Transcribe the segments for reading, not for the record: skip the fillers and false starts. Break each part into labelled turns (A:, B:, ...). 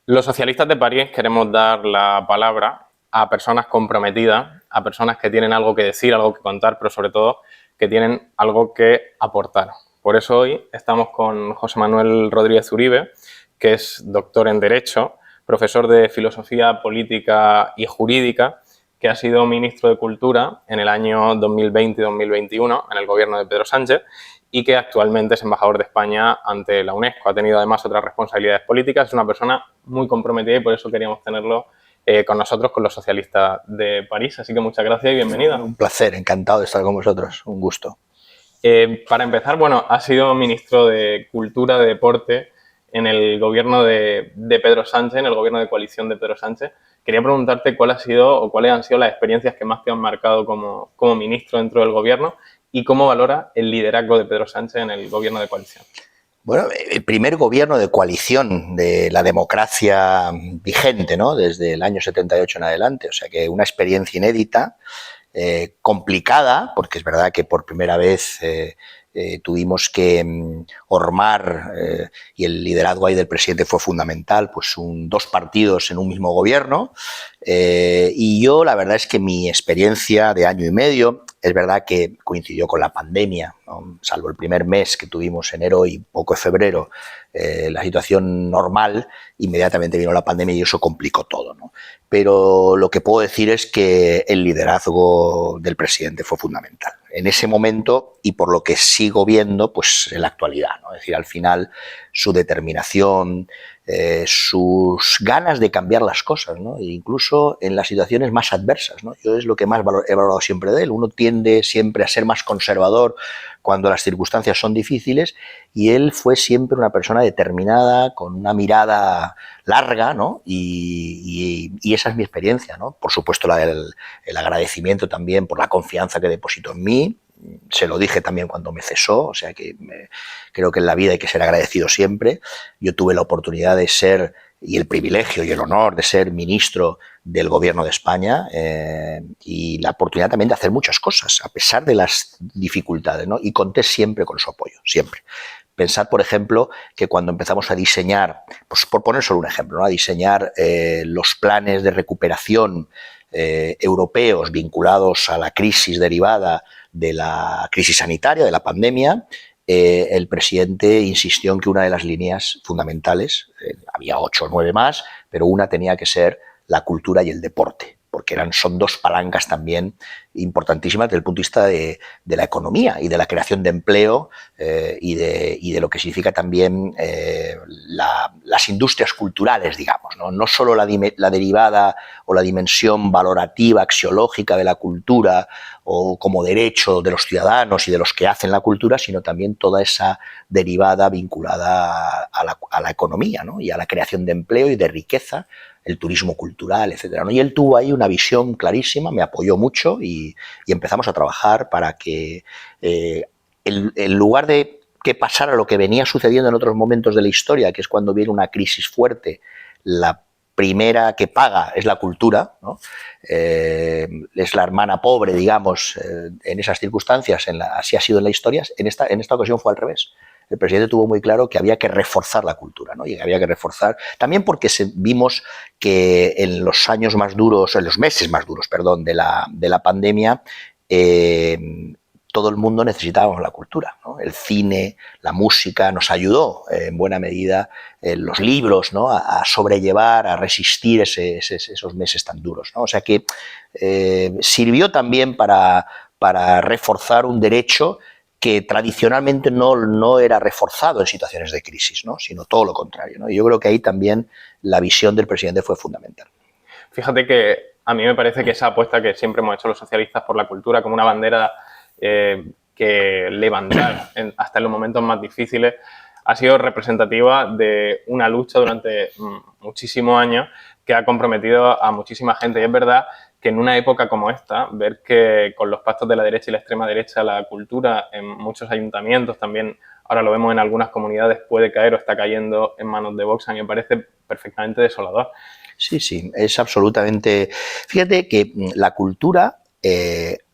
A: Los socialistas de París queremos dar la palabra a personas comprometidas, a personas que tienen algo que decir, algo que contar, pero sobre todo que tienen algo que aportar. Por eso hoy estamos con José Manuel Rodríguez Uribe, que es doctor en Derecho, profesor de Filosofía Política y Jurídica, que ha sido ministro de Cultura en el año 2020 y 2021 en el gobierno de Pedro Sánchez y que actualmente es embajador de España ante la UNESCO. Ha tenido además otras responsabilidades políticas, es una persona muy comprometida y por eso queríamos tenerlo con nosotros, con los socialistas de París. Así que muchas gracias y bienvenida.
B: Un placer, encantado de estar con vosotros, un gusto.
A: Para empezar, bueno, ha sido ministro de Cultura, de Deporte en el gobierno de Pedro Sánchez, en el gobierno de coalición de Pedro Sánchez. Quería preguntarte cuál ha sido o cuáles han sido las experiencias que más te han marcado como ministro dentro del gobierno y cómo valora el liderazgo de Pedro Sánchez en el gobierno de coalición.
B: Bueno, el primer gobierno de coalición de la democracia vigente, ¿no? Desde el año 78 en adelante, o sea que una experiencia inédita, complicada, porque es verdad que por primera vez tuvimos que ormar, y el liderazgo ahí del presidente fue fundamental, pues dos partidos en un mismo gobierno, y yo la verdad es que mi experiencia de año y medio, es verdad que coincidió con la pandemia, ¿no? Salvo el primer mes que tuvimos enero y poco de febrero, la situación normal, inmediatamente vino la pandemia y eso complicó todo, ¿no? Pero lo que puedo decir es que el liderazgo del presidente fue fundamental en ese momento y por lo que sigo viendo pues en la actualidad, ¿no? Es decir, al final su determinación, sus ganas de cambiar las cosas, ¿no? E incluso en las situaciones más adversas, ¿no? Yo es lo que más he valorado siempre de él. Uno tiende siempre a ser más conservador cuando las circunstancias son difíciles y él fue siempre una persona determinada, con una mirada larga, ¿no? Y esa es mi experiencia, ¿no? Por supuesto el agradecimiento también por la confianza que depositó en mí. Se lo dije también cuando me cesó, o sea que creo que en la vida hay que ser agradecido siempre. Yo tuve la oportunidad de ser, y el privilegio y el honor de ser ministro del gobierno de España, y la oportunidad también de hacer muchas cosas, a pesar de las dificultades, ¿no? Y conté siempre con su apoyo, siempre. Pensad, por ejemplo, que cuando empezamos a diseñar, pues por poner solo un ejemplo, ¿no? A diseñar los planes de recuperación europeos vinculados a la crisis derivada de la crisis sanitaria, de la pandemia, el presidente insistió en que una de las líneas fundamentales, había 8 o 9 más, pero una tenía que ser la cultura y el deporte, porque son dos palancas también importantísimas desde el punto de vista de la economía y de la creación de empleo, y de lo que significa también las industrias culturales, digamos, ¿no? No solo la derivada o la dimensión valorativa, axiológica de la cultura o como derecho de los ciudadanos y de los que hacen la cultura, sino también toda esa derivada vinculada a la economía, ¿no? Y a la creación de empleo y de riqueza, el turismo cultural, etcétera, ¿no? Y él tuvo ahí una visión clarísima, me apoyó mucho y empezamos a trabajar para que en lugar de que pasara lo que venía sucediendo en otros momentos de la historia, que es cuando viene una crisis fuerte, la primera que paga es la cultura, ¿no? Es la hermana pobre, digamos, en esas circunstancias, así ha sido en la historia. En esta ocasión fue al revés. El presidente tuvo muy claro que había que reforzar la cultura, ¿no? Y que había que reforzar, también porque vimos que en los años más duros, en los meses más duros, perdón, de la pandemia, todo el mundo necesitábamos la cultura, ¿no? El cine, la música nos ayudó en buena medida, los libros, ¿no? a sobrellevar, a resistir esos meses tan duros, ¿no? O sea que sirvió también para reforzar un derecho que tradicionalmente no era reforzado en situaciones de crisis, ¿no? Sino todo lo contrario, ¿no? Y yo creo que ahí también la visión del presidente fue fundamental.
A: Fíjate que a mí me parece que esa apuesta que siempre hemos hecho los socialistas por la cultura como una bandera que levantar hasta en los momentos más difíciles ha sido representativa de una lucha durante muchísimos años que ha comprometido a muchísima gente. Y es verdad que en una época como esta, ver que con los pactos de la derecha y la extrema derecha la cultura en muchos ayuntamientos, también ahora lo vemos en algunas comunidades, puede caer o está cayendo en manos de Vox, a mí me parece perfectamente desolador.
B: Sí, sí, es absolutamente... Fíjate que la cultura,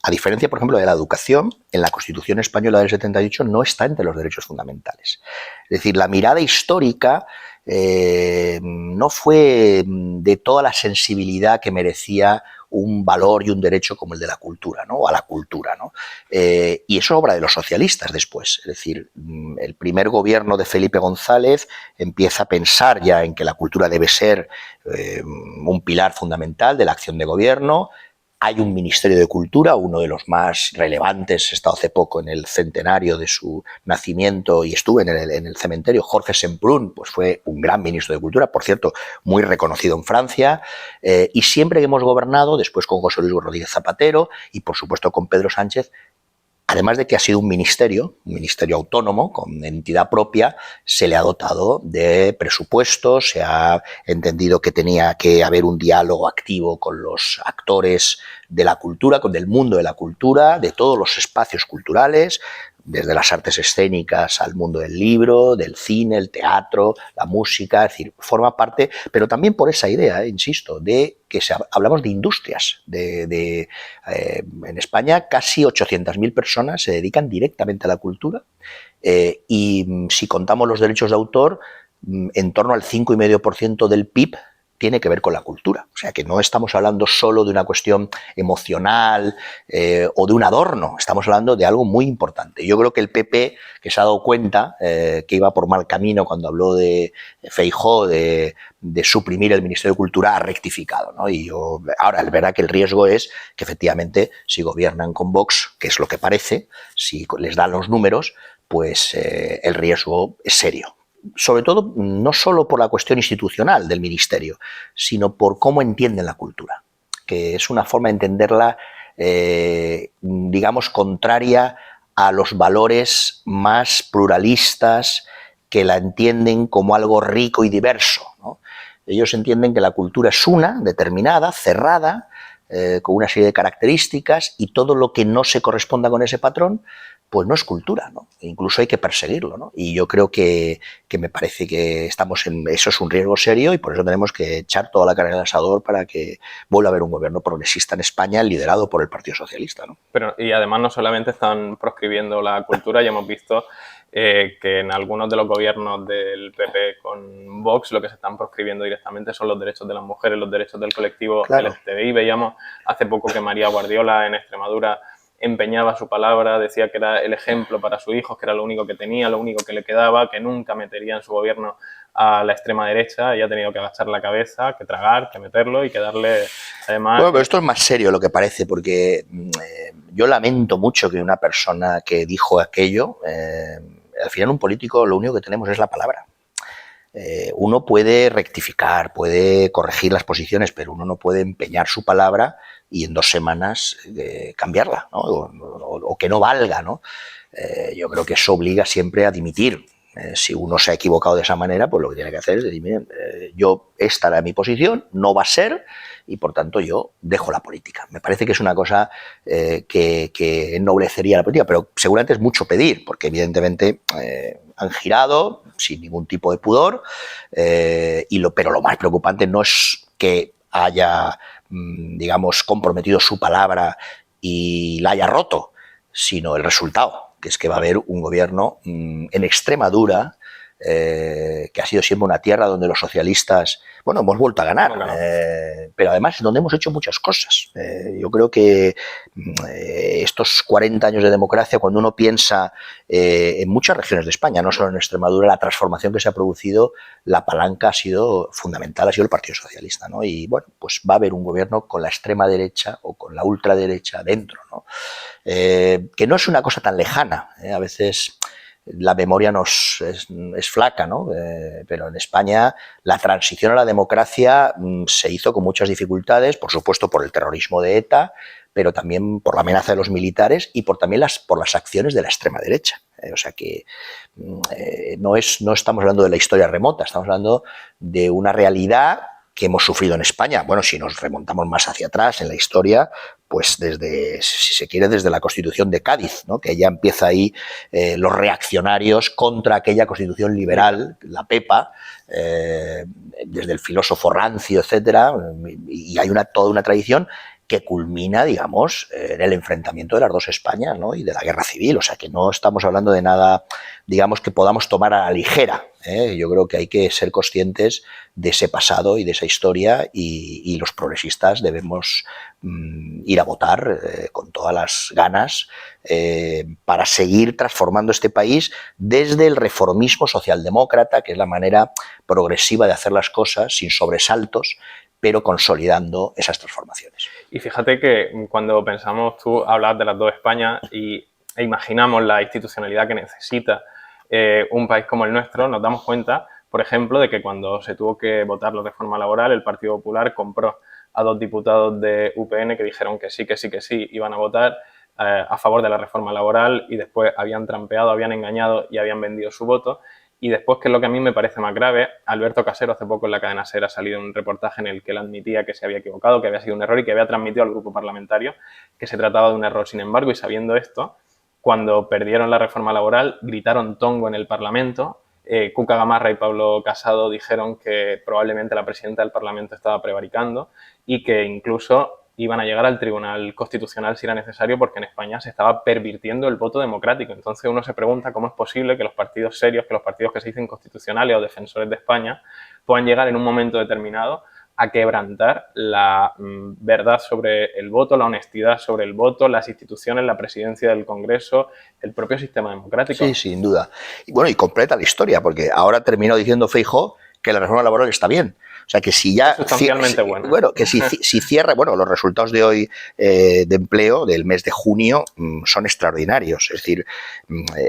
B: a diferencia, por ejemplo, de la educación, en la Constitución española del 78 no está entre los derechos fundamentales. Es decir, la mirada histórica no fue de toda la sensibilidad que merecía un valor y un derecho como el de la cultura, ¿no? O a la cultura, ¿no? Y eso es obra de los socialistas después. Es decir, el primer gobierno de Felipe González empieza a pensar ya en que la cultura debe ser un pilar fundamental de la acción de gobierno. Hay un Ministerio de Cultura, uno de los más relevantes, he estado hace poco en el centenario de su nacimiento y estuve en el cementerio. Jorge Semprún, pues fue un gran ministro de Cultura, por cierto, muy reconocido en Francia, y siempre que hemos gobernado, después con José Luis Rodríguez Zapatero y por supuesto con Pedro Sánchez, además de que ha sido un ministerio autónomo, con entidad propia, se le ha dotado de presupuestos, se ha entendido que tenía que haber un diálogo activo con los actores de la cultura, del mundo de la cultura, de todos los espacios culturales, desde las artes escénicas al mundo del libro, del cine, el teatro, la música, es decir, forma parte, pero también por esa idea, insisto, de que hablamos de industrias. En España casi 800.000 personas se dedican directamente a la cultura y si contamos los derechos de autor, en torno al 5,5% del PIB tiene que ver con la cultura. O sea, que no estamos hablando solo de una cuestión emocional o de un adorno, estamos hablando de algo muy importante. Yo creo que el PP, que se ha dado cuenta que iba por mal camino cuando habló de Feijóo, de suprimir el Ministerio de Cultura, ha rectificado, ¿no? Y ahora, es verdad que el riesgo es que efectivamente, si gobiernan con Vox, que es lo que parece, si les dan los números, pues el riesgo es serio. Sobre todo, no solo por la cuestión institucional del ministerio, sino por cómo entienden la cultura, que es una forma de entenderla, digamos, contraria a los valores más pluralistas que la entienden como algo rico y diverso, ¿no? Ellos entienden que la cultura es una, determinada, cerrada, con una serie de características, y todo lo que no se corresponda con ese patrón pues no es cultura, ¿no? E incluso hay que perseguirlo, ¿no? Y yo creo que me parece que eso es un riesgo serio, y por eso tenemos que echar toda la carne al asador para que vuelva a haber un gobierno progresista en España liderado por el Partido Socialista, ¿no?
A: Pero, y además no solamente están proscribiendo la cultura, ya hemos visto que en algunos de los gobiernos del PP con Vox lo que se están proscribiendo directamente son los derechos de las mujeres, los derechos del colectivo LGTBI. Veíamos hace poco que María Guardiola en Extremadura empeñaba su palabra, decía que era el ejemplo para sus hijos, que era lo único que tenía, lo único que le quedaba, que nunca metería en su gobierno a la extrema derecha, y ha tenido que agachar la cabeza, que tragar, que meterlo y que darle, además...
B: Bueno, pero esto es más serio de lo que parece, porque yo lamento mucho que una persona que dijo aquello, al final un político lo único que tenemos es la palabra. Uno puede rectificar, puede corregir las posiciones, pero uno no puede empeñar su palabra y en 2 semanas cambiarla, ¿no? O que no valga, ¿no? Yo creo que eso obliga siempre a dimitir. Si uno se ha equivocado de esa manera, pues lo que tiene que hacer es decir, miren, yo esta era mi posición, no va a ser, y por tanto yo dejo la política. Me parece que es una cosa que ennoblecería la política, pero seguramente es mucho pedir, porque evidentemente han girado sin ningún tipo de pudor, pero lo más preocupante no es que haya, digamos, comprometido su palabra y la haya roto, sino el resultado, que es que va a haber un gobierno en Extremadura, que ha sido siempre una tierra donde los socialistas, bueno, hemos vuelto a ganar, pero además donde hemos hecho muchas cosas. Yo creo que estos 40 años de democracia, cuando uno piensa en muchas regiones de España, no solo en Extremadura, la transformación que se ha producido, la palanca ha sido fundamental, ha sido el Partido Socialista, ¿no? Y bueno, pues va a haber un gobierno con la extrema derecha o con la ultraderecha dentro, ¿no? Que no es una cosa tan lejana, a veces la memoria es flaca, ¿no? Pero en España la transición a la democracia se hizo con muchas dificultades, por supuesto por el terrorismo de ETA, pero también por la amenaza de los militares y también por las acciones de la extrema derecha. O sea que no estamos hablando de la historia remota, estamos hablando de una realidad que hemos sufrido en España. Bueno, si nos remontamos más hacia atrás en la historia, pues si se quiere, desde la Constitución de Cádiz, ¿no? Que ya empieza ahí los reaccionarios contra aquella Constitución liberal, la PEPA, desde el filósofo Rancio, etcétera, y hay toda una tradición que culmina, digamos, en el enfrentamiento de las dos Españas, ¿no? Y de la guerra civil. O sea, que no estamos hablando de nada, digamos, que podamos tomar a la ligera, ¿eh? Yo creo que hay que ser conscientes de ese pasado y de esa historia, y los progresistas debemos ir a votar con todas las ganas para seguir transformando este país desde el reformismo socialdemócrata, que es la manera progresiva de hacer las cosas, sin sobresaltos, pero consolidando esas transformaciones.
A: Y fíjate que cuando pensamos, tú hablas de las dos Españas e imaginamos la institucionalidad que necesita un país como el nuestro, nos damos cuenta, por ejemplo, de que cuando se tuvo que votar la reforma laboral, el Partido Popular compró a 2 diputados de UPN que dijeron que sí, iban a votar a favor de la reforma laboral, y después habían trampeado, habían engañado y habían vendido su voto. Y después, que es lo que a mí me parece más grave, Alberto Casero hace poco en la cadena SER ha salido un reportaje en el que él admitía que se había equivocado, que había sido un error y que había transmitido al grupo parlamentario que se trataba de un error. Sin embargo, y sabiendo esto, cuando perdieron la reforma laboral, gritaron tongo en el Parlamento. Cuca Gamarra y Pablo Casado dijeron que probablemente la presidenta del Parlamento estaba prevaricando y que incluso iban a llegar al Tribunal Constitucional si era necesario, porque en España se estaba pervirtiendo el voto democrático. Entonces uno se pregunta cómo es posible que los partidos serios, que los partidos que se dicen constitucionales o defensores de España, puedan llegar en un momento determinado a quebrantar la verdad sobre el voto, la honestidad sobre el voto, las instituciones, la presidencia del Congreso, el propio sistema democrático.
B: Sí, sin duda. Y bueno, y completa la historia, porque ahora terminó diciendo Feijóo que la reforma laboral está bien. O sea, que si ya...
A: Sustancialmente buena.
B: Bueno, que si cierra... Bueno, los resultados de hoy de empleo del mes de junio son extraordinarios. Es decir,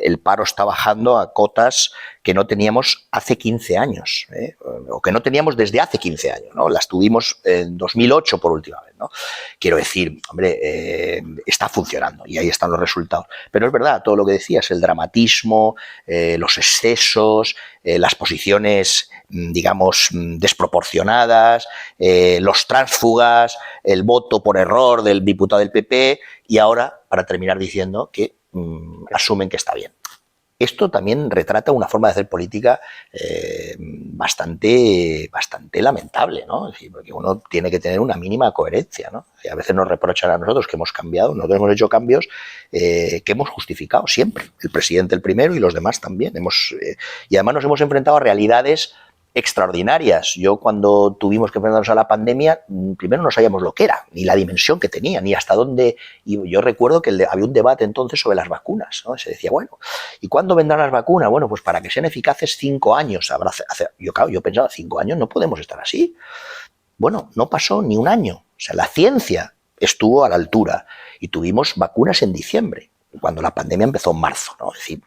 B: el paro está bajando a cotas que no teníamos hace 15 años, o que no teníamos desde hace 15 años, ¿no? Las tuvimos en 2008 por última vez, ¿no? Quiero decir, hombre, está funcionando y ahí están los resultados. Pero es verdad, todo lo que decías, el dramatismo, los excesos, las posiciones, digamos, desproporcionadas, los tránsfugas, el voto por error del diputado del PP, y ahora, para terminar diciendo que asumen que está bien. Esto también retrata una forma de hacer política bastante lamentable, ¿no? Es decir, porque uno tiene que tener una mínima coherencia, ¿no? Y a veces nos reprochan a nosotros que hemos cambiado, nosotros hemos hecho cambios que hemos justificado siempre. El presidente el primero y los demás también. Y además nos hemos enfrentado a realidades extraordinarias. Yo, cuando tuvimos que enfrentarnos a la pandemia, primero no sabíamos lo que era, ni la dimensión que tenía, ni hasta dónde. Y yo recuerdo que había un debate entonces sobre las vacunas, ¿no? Se decía, bueno, ¿y cuándo vendrán las vacunas? Bueno, pues para que sean eficaces 5 años. Yo pensaba, 5 años no podemos estar así. Bueno, no pasó ni un año. O sea, la ciencia estuvo a la altura y tuvimos vacunas en diciembre, cuando la pandemia empezó en marzo, ¿no? Es decir,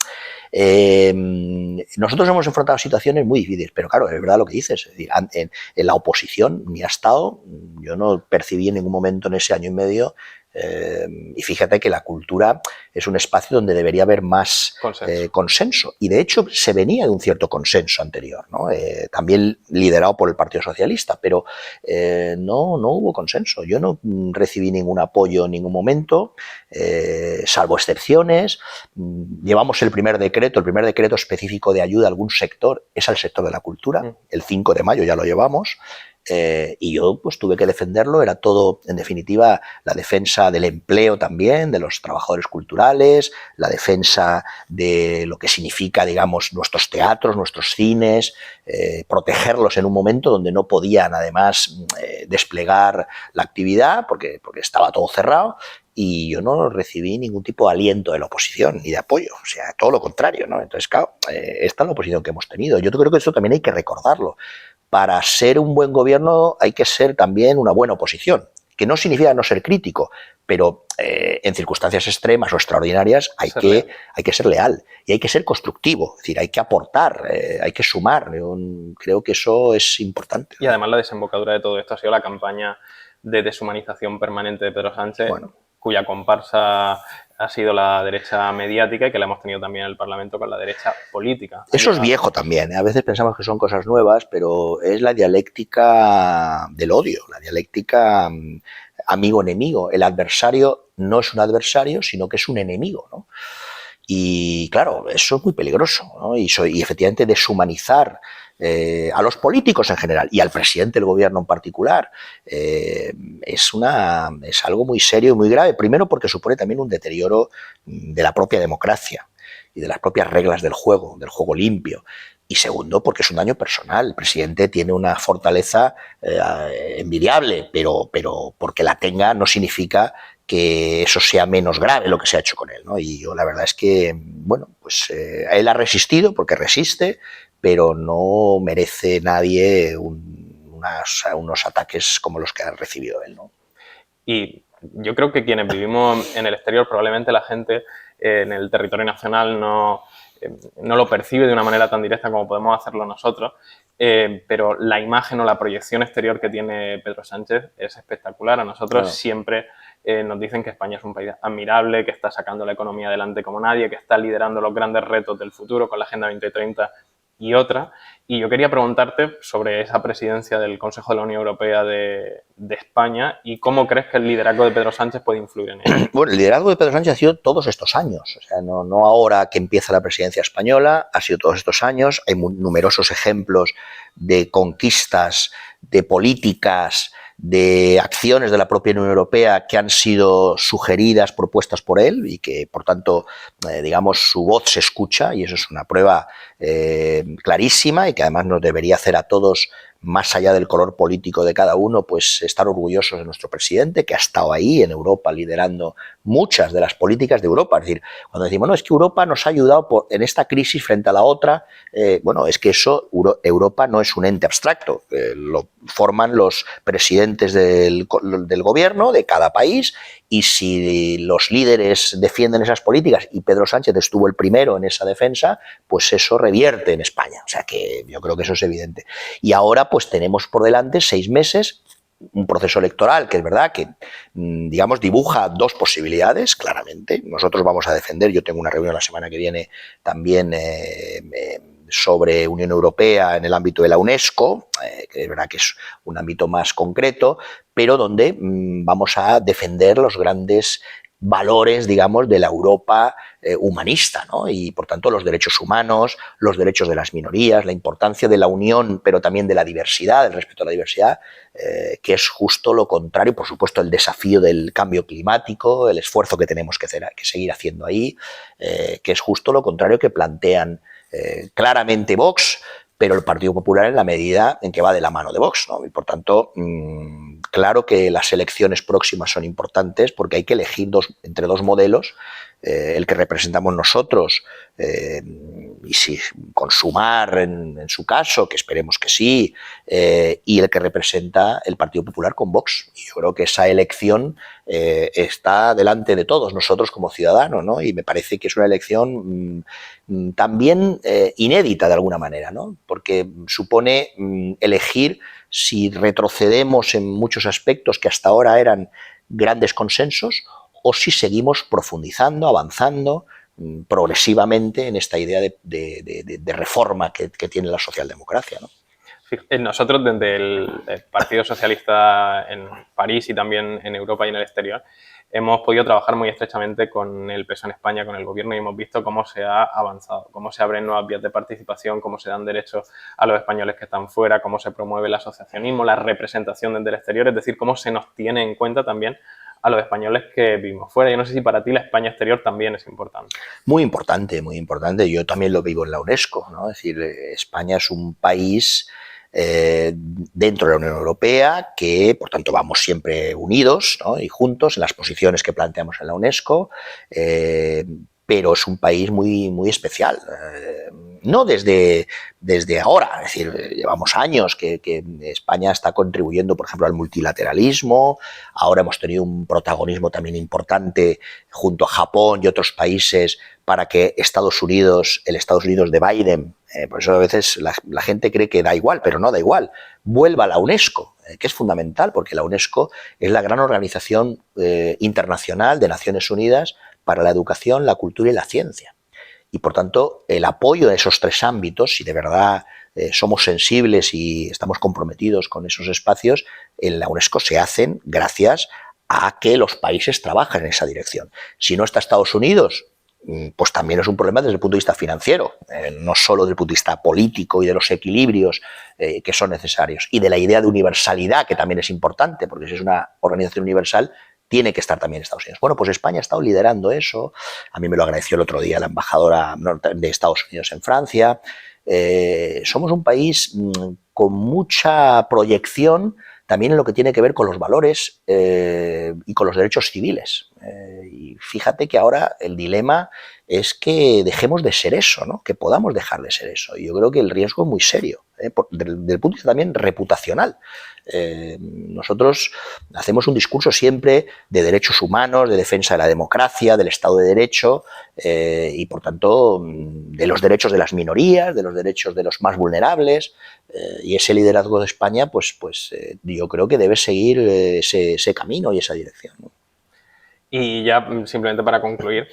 B: nosotros hemos enfrentado situaciones muy difíciles, pero claro, es verdad lo que dices. Es decir, en la oposición ni ha estado, yo no percibí en ningún momento en ese año y medio. Y fíjate que la cultura es un espacio donde debería haber más consenso. Y de hecho se venía de un cierto consenso anterior, ¿no? También liderado por el Partido Socialista, pero no hubo consenso. Yo no recibí ningún apoyo en ningún momento, salvo excepciones. Llevamos el primer decreto específico de ayuda a algún sector es al sector de la cultura. El 5 de mayo ya lo llevamos. Y yo pues tuve que defenderlo. Era todo, en definitiva, la defensa del empleo también, de los trabajadores culturales, la defensa de lo que significa, digamos, nuestros teatros, nuestros cines, protegerlos en un momento donde no podían, además, desplegar la actividad porque estaba todo cerrado. Y yo no recibí ningún tipo de aliento de la oposición ni de apoyo, o sea, todo lo contrario, ¿no? Entonces, claro, esta es la oposición que hemos tenido. Yo creo que esto también hay que recordarlo. Para ser un buen gobierno hay que ser también una buena oposición, que no significa no ser crítico, pero en circunstancias extremas o extraordinarias hay que ser leal y hay que ser constructivo, es decir, hay que aportar, hay que sumar. Yo creo que eso es importante.
A: Y además la desembocadura de todo esto ha sido la campaña de deshumanización permanente de Pedro Sánchez, cuya comparsa ha sido la derecha mediática y que la hemos tenido también en el Parlamento con la derecha política.
B: Eso es viejo también, ¿eh? A veces pensamos que son cosas nuevas, pero es la dialéctica del odio, la dialéctica amigo-enemigo. El adversario no es un adversario, sino que es un enemigo, ¿no? Y claro, eso es muy peligroso, ¿no? Y efectivamente deshumanizar a los políticos en general y al presidente del gobierno en particular, es algo muy serio y muy grave. Primero porque supone también un deterioro de la propia democracia y de las propias reglas del juego limpio. Y segundo, porque es un daño personal. El presidente tiene una fortaleza envidiable, pero porque la tenga no significa que eso sea menos grave lo que se ha hecho con él, ¿no? Y yo la verdad es que, bueno, pues él ha resistido porque resiste, pero no merece nadie unos ataques como los que ha recibido él, ¿no?
A: Y yo creo que quienes vivimos en el exterior, probablemente la gente en el territorio nacional no lo percibe de una manera tan directa como podemos hacerlo nosotros, pero la imagen o la proyección exterior que tiene Pedro Sánchez es espectacular. A nosotros siempre nos dicen que España es un país admirable, que está sacando la economía adelante como nadie, que está liderando los grandes retos del futuro con la Agenda 2030 y otra. Y yo quería preguntarte sobre esa presidencia del Consejo de la Unión Europea de España y cómo crees que el liderazgo de Pedro Sánchez puede influir en ello.
B: Bueno, el liderazgo de Pedro Sánchez ha sido todos estos años, o sea, no ahora que empieza la presidencia española, ha sido todos estos años. Hay numerosos ejemplos de conquistas, de políticas, de acciones de la propia Unión Europea que han sido sugeridas, propuestas por él y que, por tanto, digamos, su voz se escucha y eso es una prueba clarísima y que además nos debería hacer a todos, más allá del color político de cada uno, pues estar orgullosos de nuestro presidente, que ha estado ahí en Europa liderando muchas de las políticas de Europa. Es decir, cuando decimos, no, es que Europa nos ha ayudado en esta crisis frente a la otra, bueno, es que eso, Europa no es un ente abstracto, lo forman los presidentes del gobierno de cada país y si los líderes defienden esas políticas y Pedro Sánchez estuvo el primero en esa defensa, pues eso revierte en España. O sea que yo creo que eso es evidente. Y ahora pues tenemos por delante 6 meses, un proceso electoral que es verdad que, digamos, dibuja dos posibilidades, claramente. Nosotros vamos a defender, yo tengo una reunión la semana que viene también sobre Unión Europea en el ámbito de la UNESCO, que es verdad que es un ámbito más concreto, pero donde vamos a defender los grandes valores, digamos, de la Europa humanista, ¿no? Y, por tanto, los derechos humanos, los derechos de las minorías, la importancia de la unión, pero también de la diversidad, el respeto a la diversidad, que es justo lo contrario, por supuesto, el desafío del cambio climático, el esfuerzo que tenemos que seguir haciendo ahí, que es justo lo contrario que plantean claramente Vox, pero el Partido Popular en la medida en que va de la mano de Vox, ¿no? Y por tanto, claro que las elecciones próximas son importantes porque hay que elegir entre dos modelos, el que representamos nosotros, y si con Sumar en su caso, que esperemos que sí, y el que representa el Partido Popular con Vox. Y yo creo que esa elección está delante de todos nosotros como ciudadanos, ¿no? Y me parece que es una elección también inédita de alguna manera, ¿no? Porque supone elegir si retrocedemos en muchos aspectos que hasta ahora eran grandes consensos o si seguimos profundizando, avanzando progresivamente en esta idea de reforma que tiene la socialdemocracia, ¿no?
A: Nosotros desde el Partido Socialista en París y también en Europa y en el exterior hemos podido trabajar muy estrechamente con el PSOE en España, con el gobierno, y hemos visto cómo se ha avanzado, cómo se abren nuevas vías de participación, cómo se dan derechos a los españoles que están fuera, cómo se promueve el asociacionismo, la representación desde el exterior, es decir, cómo se nos tiene en cuenta también a los españoles que vivimos fuera. Yo no sé si para ti la España exterior también es importante.
B: Muy importante, muy importante. Yo también lo vivo en la UNESCO, ¿no? Es decir, España es un país dentro de la Unión Europea que, por tanto, vamos siempre unidos, ¿no? Y juntos en las posiciones que planteamos en la UNESCO, pero es un país muy, muy especial. No desde ahora, es decir, llevamos años que España está contribuyendo, por ejemplo, al multilateralismo. Ahora hemos tenido un protagonismo también importante junto a Japón y otros países para que el Estados Unidos de Biden, por eso a veces la gente cree que da igual, pero no da igual, vuelva a la UNESCO, que es fundamental porque la UNESCO es la gran organización internacional de Naciones Unidas para la educación, la cultura y la ciencia. Y, por tanto, el apoyo en esos tres ámbitos, si de verdad somos sensibles y estamos comprometidos con esos espacios, en la UNESCO se hacen gracias a que los países trabajan en esa dirección. Si no está Estados Unidos, pues también es un problema desde el punto de vista financiero, no solo desde el punto de vista político y de los equilibrios que son necesarios, y de la idea de universalidad, que también es importante, porque si es una organización universal, tiene que estar también Estados Unidos. Bueno, pues España ha estado liderando eso. A mí me lo agradeció el otro día la embajadora de Estados Unidos en Francia. Somos un país con mucha proyección también en lo que tiene que ver con los valores y con los derechos civiles. Y fíjate que ahora el dilema es que dejemos de ser eso, ¿no? Que podamos dejar de ser eso. Y yo creo que el riesgo es muy serio, desde el punto de vista también reputacional. Nosotros hacemos un discurso siempre de derechos humanos, de defensa de la democracia, del Estado de Derecho y, por tanto, de los derechos de las minorías, de los derechos de los más vulnerables. Y ese liderazgo de España, pues yo creo que debe seguir ese camino y esa dirección, ¿no?
A: Y ya simplemente para concluir,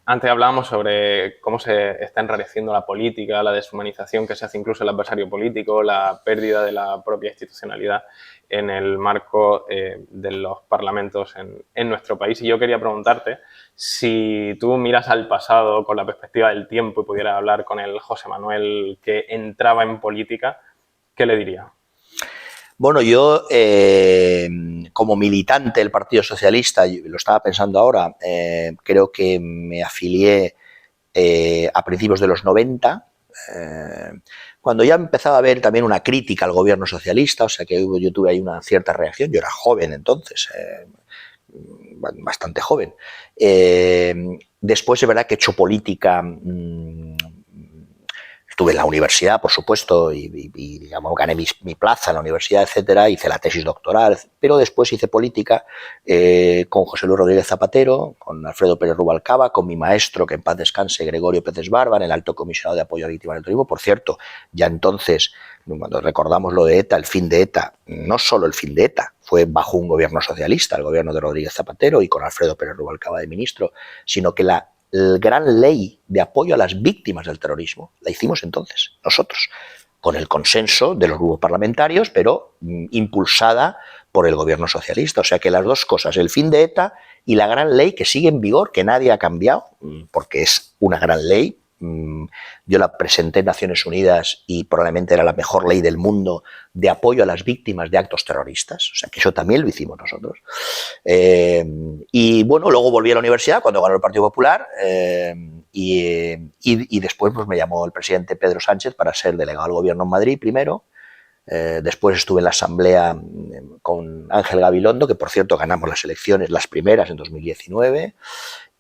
A: antes hablábamos sobre cómo se está enrareciendo la política, la deshumanización que se hace incluso el adversario político, la pérdida de la propia institucionalidad en el marco de los parlamentos en nuestro país. Y yo quería preguntarte si tú miras al pasado con la perspectiva del tiempo y pudieras hablar con el José Manuel que entraba en política, ¿qué le diría?
B: Bueno, yo como militante del Partido Socialista, lo estaba pensando ahora, creo que me afilié a principios de los 90, cuando ya empezaba a haber también una crítica al gobierno socialista, o sea que yo tuve ahí una cierta reacción. Yo era joven entonces, bastante joven. Después es verdad que he hecho política. Estuve en la universidad, por supuesto, y digamos, gané mi plaza en la universidad, etcétera, hice la tesis doctoral, pero después hice política con José Luis Rodríguez Zapatero, con Alfredo Pérez Rubalcaba, con mi maestro, que en paz descanse, Gregorio Pérez Barba, en el Alto Comisionado de Apoyo a Víctimas del Terrorismo. Por cierto, ya entonces, cuando recordamos lo de ETA, el fin de ETA, no solo el fin de ETA, fue bajo un gobierno socialista, el gobierno de Rodríguez Zapatero y con Alfredo Pérez Rubalcaba de ministro, sino que la gran ley de apoyo a las víctimas del terrorismo la hicimos entonces, nosotros, con el consenso de los grupos parlamentarios, pero impulsada por el gobierno socialista. O sea que las dos cosas, el fin de ETA y la gran ley que sigue en vigor, que nadie ha cambiado, porque es una gran ley. Yo la presenté en Naciones Unidas y probablemente era la mejor ley del mundo de apoyo a las víctimas de actos terroristas, o sea que eso también lo hicimos nosotros. Y bueno, luego volví a la universidad cuando ganó el Partido Popular y después pues me llamó el presidente Pedro Sánchez para ser delegado al gobierno en Madrid primero. Después estuve en la asamblea con Ángel Gabilondo, que por cierto ganamos las elecciones, las primeras en 2019.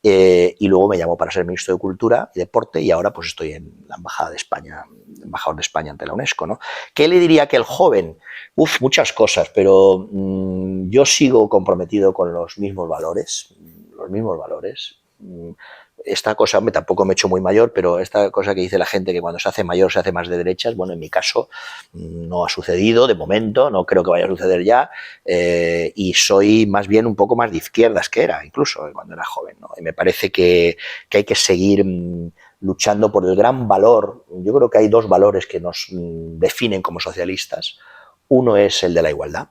B: Y luego me llamó para ser ministro de Cultura y Deporte y ahora pues estoy en la Embajada de España, embajador de España ante la UNESCO, ¿no? ¿Qué le diría que el joven? Muchas cosas, pero yo sigo comprometido con los mismos valores, Esta cosa, tampoco me he hecho muy mayor, pero esta cosa que dice la gente que cuando se hace mayor se hace más de derechas, bueno, en mi caso no ha sucedido de momento, no creo que vaya a suceder ya, y soy más bien un poco más de izquierdas que era, incluso cuando era joven, ¿no? Y me parece que hay que seguir luchando por el gran valor. Yo creo que hay dos valores que nos definen como socialistas. Uno es el de la igualdad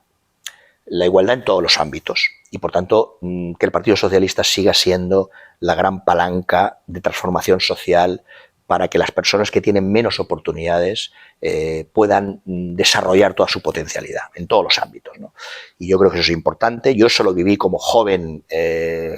B: en todos los ámbitos y, por tanto, que el Partido Socialista siga siendo la gran palanca de transformación social para que las personas que tienen menos oportunidades puedan desarrollar toda su potencialidad en todos los ámbitos, ¿no? Y yo creo que eso es importante. Yo eso lo viví como joven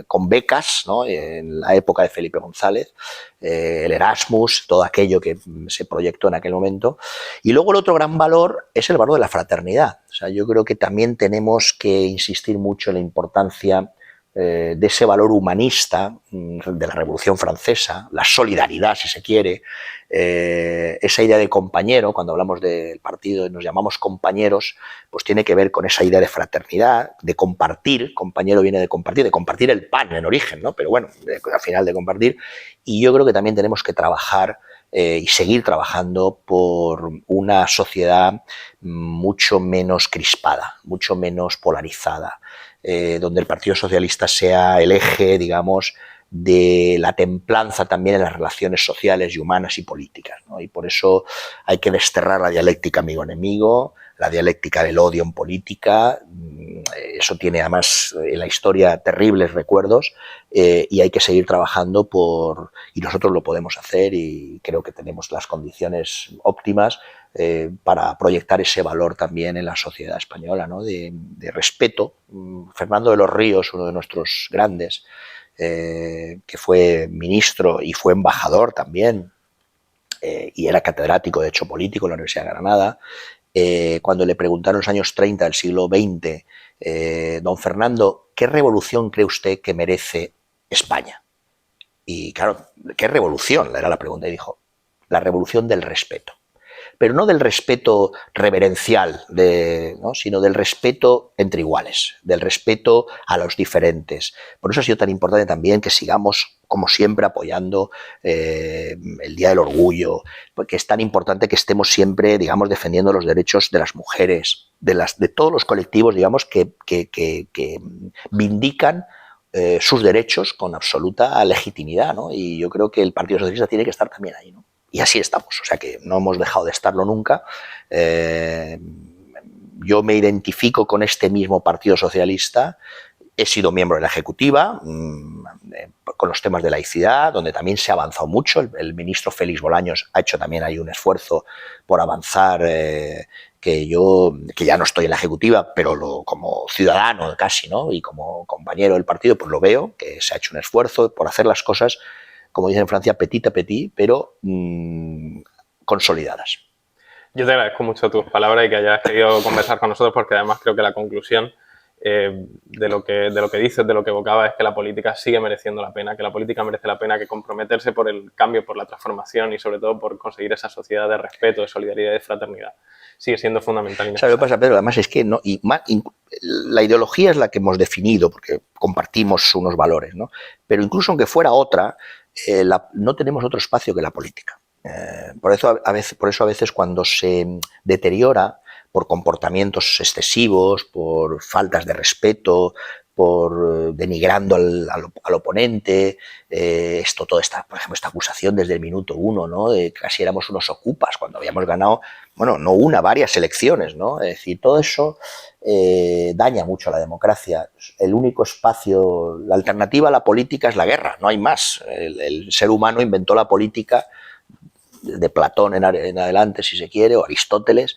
B: con becas, ¿no? En la época de Felipe González, el Erasmus, todo aquello que se proyectó en aquel momento. Y luego el otro gran valor es el valor de la fraternidad. O sea, yo creo que también tenemos que insistir mucho en la importancia de ese valor humanista de la Revolución Francesa, la solidaridad, si se quiere, esa idea de compañero. Cuando hablamos del partido y nos llamamos compañeros, pues tiene que ver con esa idea de fraternidad, de compartir. Compañero viene de compartir el pan en origen, ¿no? Pero bueno, al final de compartir. Y yo creo que también tenemos que trabajar y seguir trabajando por una sociedad mucho menos crispada, mucho menos polarizada, donde el Partido Socialista sea el eje, digamos, de la templanza también en las relaciones sociales y humanas y políticas, ¿no? Y por eso hay que desterrar la dialéctica amigo-enemigo, la dialéctica del odio en política. Eso tiene además en la historia terribles recuerdos y hay que seguir trabajando y nosotros lo podemos hacer y creo que tenemos las condiciones óptimas para proyectar ese valor también en la sociedad española, ¿no? de respeto. Fernando de los Ríos, uno de nuestros grandes, que fue ministro y fue embajador también, y era catedrático de Hecho Político en la Universidad de Granada, cuando le preguntaron en los años 30 del siglo XX, don Fernando, ¿qué revolución cree usted que merece España? Y claro, ¿qué revolución? Era la pregunta. Y dijo, la revolución del respeto. Pero no del respeto reverencial, ¿no? Sino del respeto entre iguales, del respeto a los diferentes. Por eso ha sido tan importante también que sigamos, como siempre, apoyando el Día del Orgullo, porque es tan importante que estemos siempre, digamos, defendiendo los derechos de las mujeres, de todos los colectivos, digamos, que vindican sus derechos con absoluta legitimidad, ¿no? Y yo creo que el Partido Socialista tiene que estar también ahí, ¿no? Y así estamos, o sea que no hemos dejado de estarlo nunca. Yo me identifico con este mismo Partido Socialista, he sido miembro de la Ejecutiva, con los temas de laicidad, donde también se ha avanzado mucho. El ministro Félix Bolaños ha hecho también ahí un esfuerzo por avanzar, que ya no estoy en la Ejecutiva, pero como ciudadano casi, ¿no? Y como compañero del partido, pues lo veo, que se ha hecho un esfuerzo por hacer las cosas, como dicen en Francia, petit à petit, pero consolidadas.
A: Yo te agradezco mucho tus palabras y que hayas querido conversar con nosotros, porque además creo que la conclusión de lo que dices, de lo que evocaba, es que la política sigue mereciendo la pena, que la política merece la pena, que comprometerse por el cambio, por la transformación y sobre todo por conseguir esa sociedad de respeto, de solidaridad y de fraternidad sigue siendo fundamental.
B: O sea, lo que pasa, Pedro, además es que la ideología es la que hemos definido porque compartimos unos valores, ¿no? Pero incluso aunque fuera otra, no tenemos otro espacio que la política. Por eso a veces cuando se deteriora por comportamientos excesivos, por faltas de respeto, por denigrando al oponente, por ejemplo, esta acusación desde el minuto uno, ¿no? De que casi éramos unos ocupas cuando habíamos ganado, bueno, no una, varias elecciones, ¿no? Es decir, todo eso daña mucho a la democracia. El único espacio, la alternativa a la política es la guerra, no hay más. El ser humano inventó la política, de Platón en adelante, si se quiere, o Aristóteles,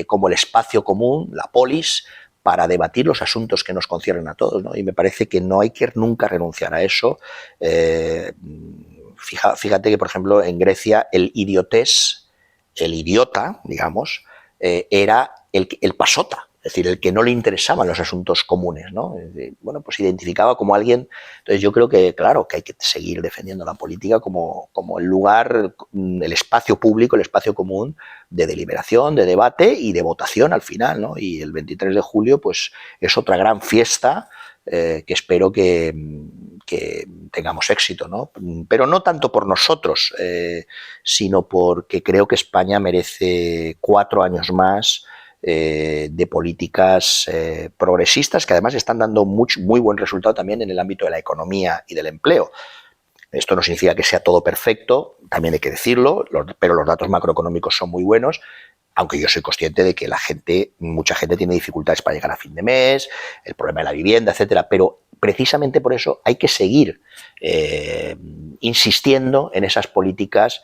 B: como el espacio común, la polis, para debatir los asuntos que nos conciernen a todos, ¿no? Y me parece que no hay que nunca renunciar a eso. Fíjate que, por ejemplo, en Grecia el idiotés, el idiota, digamos, era el pasota, es decir, el que no le interesaban los asuntos comunes, ¿no? Bueno, pues se identificaba como alguien. Entonces yo creo que, claro, que hay que seguir defendiendo la política como el lugar, el espacio público, el espacio común de deliberación, de debate y de votación al final, ¿no? Y el 23 de julio, pues es otra gran fiesta que espero que tengamos éxito, ¿no? Pero no tanto por nosotros, sino porque creo que España merece 4 años más de políticas progresistas que además están dando muy buen resultado también en el ámbito de la economía y del empleo. Esto no significa que sea todo perfecto, también hay que decirlo, pero los datos macroeconómicos son muy buenos, aunque yo soy consciente de que mucha gente tiene dificultades para llegar a fin de mes, el problema de la vivienda, etcétera, pero precisamente por eso hay que seguir insistiendo en esas políticas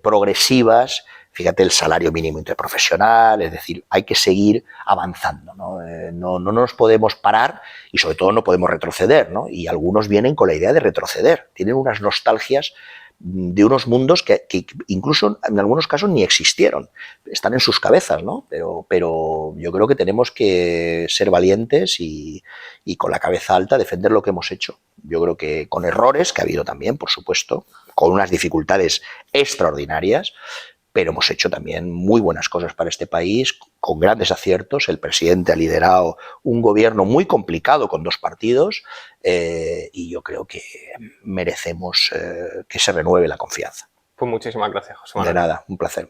B: progresivas. Fíjate, el salario mínimo interprofesional, es decir, hay que seguir avanzando, ¿no? No nos podemos parar y sobre todo no podemos retroceder, ¿no? Y algunos vienen con la idea de retroceder, tienen unas nostalgias de unos mundos que incluso en algunos casos ni existieron, están en sus cabezas, ¿no? Pero yo creo que tenemos que ser valientes y con la cabeza alta defender lo que hemos hecho. Yo creo que con errores, que ha habido también, por supuesto, con unas dificultades extraordinarias, pero hemos hecho también muy buenas cosas para este país, con grandes aciertos. El presidente ha liderado un gobierno muy complicado con 2 partidos y yo creo que merecemos que se renueve la confianza.
A: Pues muchísimas gracias, José Manuel.
B: De nada, un placer.